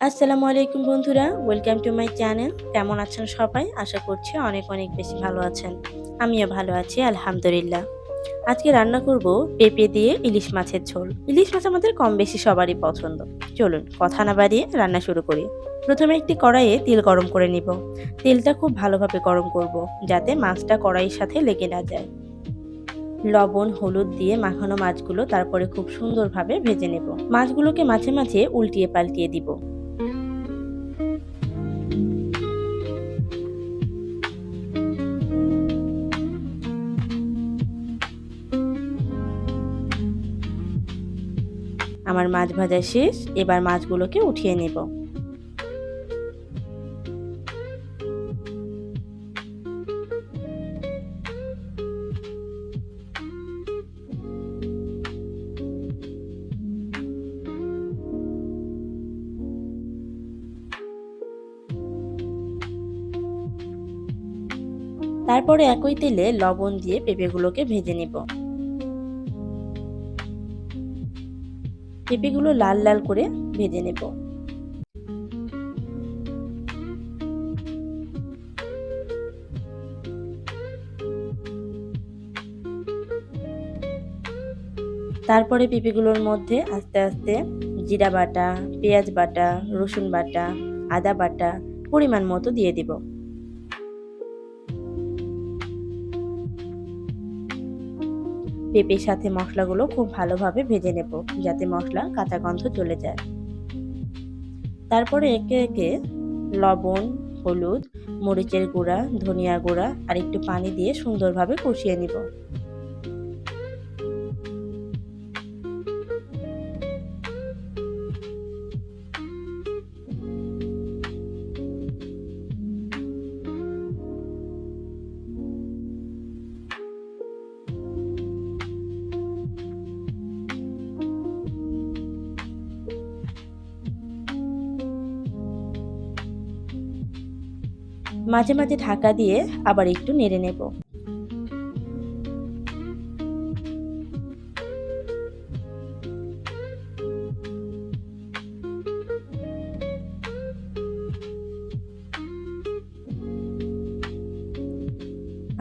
আসসালামু আলাইকুম বন্ধুরা, ওয়েলকাম টু মাই চ্যানেল। কেমন আছেন সবাই? আশা করছি অনেক অনেক বেশি ভালো আছেন। আমিও ভালো আছি আলহামদুলিল্লাহ। আজকে রান্না করব পেঁপে দিয়ে ইলিশ মাছের ঝোল। ইলিশ মাছ আমাদের কম বেশি সবারই পছন্দ। চলুন কথা না বাড়িয়ে রান্না শুরু করি। প্রথমে একটি কড়াইয়ে তেল গরম করে নিব। তেলটা খুব ভালোভাবে গরম করব যাতে মাছটা কড়াইয়ের সাথে লেগে না যায়। লবণ হলুদ দিয়ে মাখানো মাছগুলো তারপরে খুব সুন্দরভাবে ভেজে নেব। মাছগুলোকে মাঝে মাঝে উল্টিয়ে পাল্টিয়ে দিব। আমার মাছ ভাজা শেষ, এবার মাছগুলোকে উঠিয়ে নেব। তারপরে একই তেলে লবণ দিয়ে পেঁপেগুলোকে ভেজে নেব। পেঁপেগুলো লাল লাল করে ভেজে নেব। তারপরে পেঁপেগুলোর মধ্যে আস্তে আস্তে জিরা বাটা, পেঁয়াজ বাটা, রসুন বাটা, আদা বাটা পরিমাণ মতো দিয়ে দিব। পেঁপের সাথে মশলাগুলো খুব ভালোভাবে ভেজে নেব যাতে মশলার কাঁচা গন্ধ চলে যায়। তারপরে একে একে লবণ, হলুদ, মরিচের গুঁড়া, ধনিয়া গুঁড়া আর একটু পানি দিয়ে সুন্দরভাবে কষিয়ে নিব। মাঝে মাঝে ঢাকা দিয়ে আবার একটু নেড়ে নেব।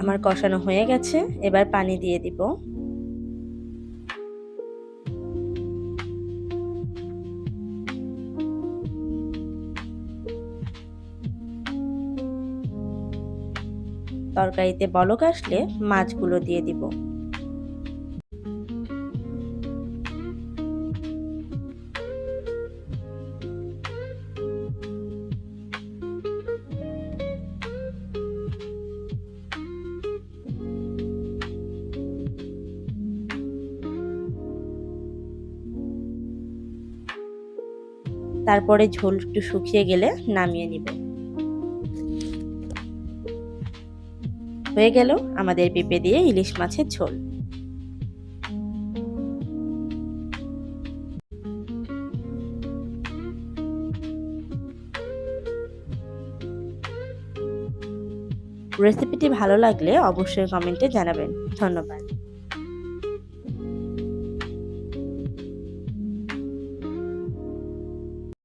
আমার কষানো হয়ে গেছে, এবার পানি দিয়ে দিব। তরকারিতে বলক আসলে মাছগুলো দিয়ে দিব। তারপরে ঝোল একটু শুকিয়ে গেলে নামিয়ে নিব। হয়ে গেল আমাদের পেঁপে দিয়ে ইলিশ মাছের ঝোল। রেসিপিটি ভালো লাগলে অবশ্যই কমেন্টে জানাবেন। ধন্যবাদ।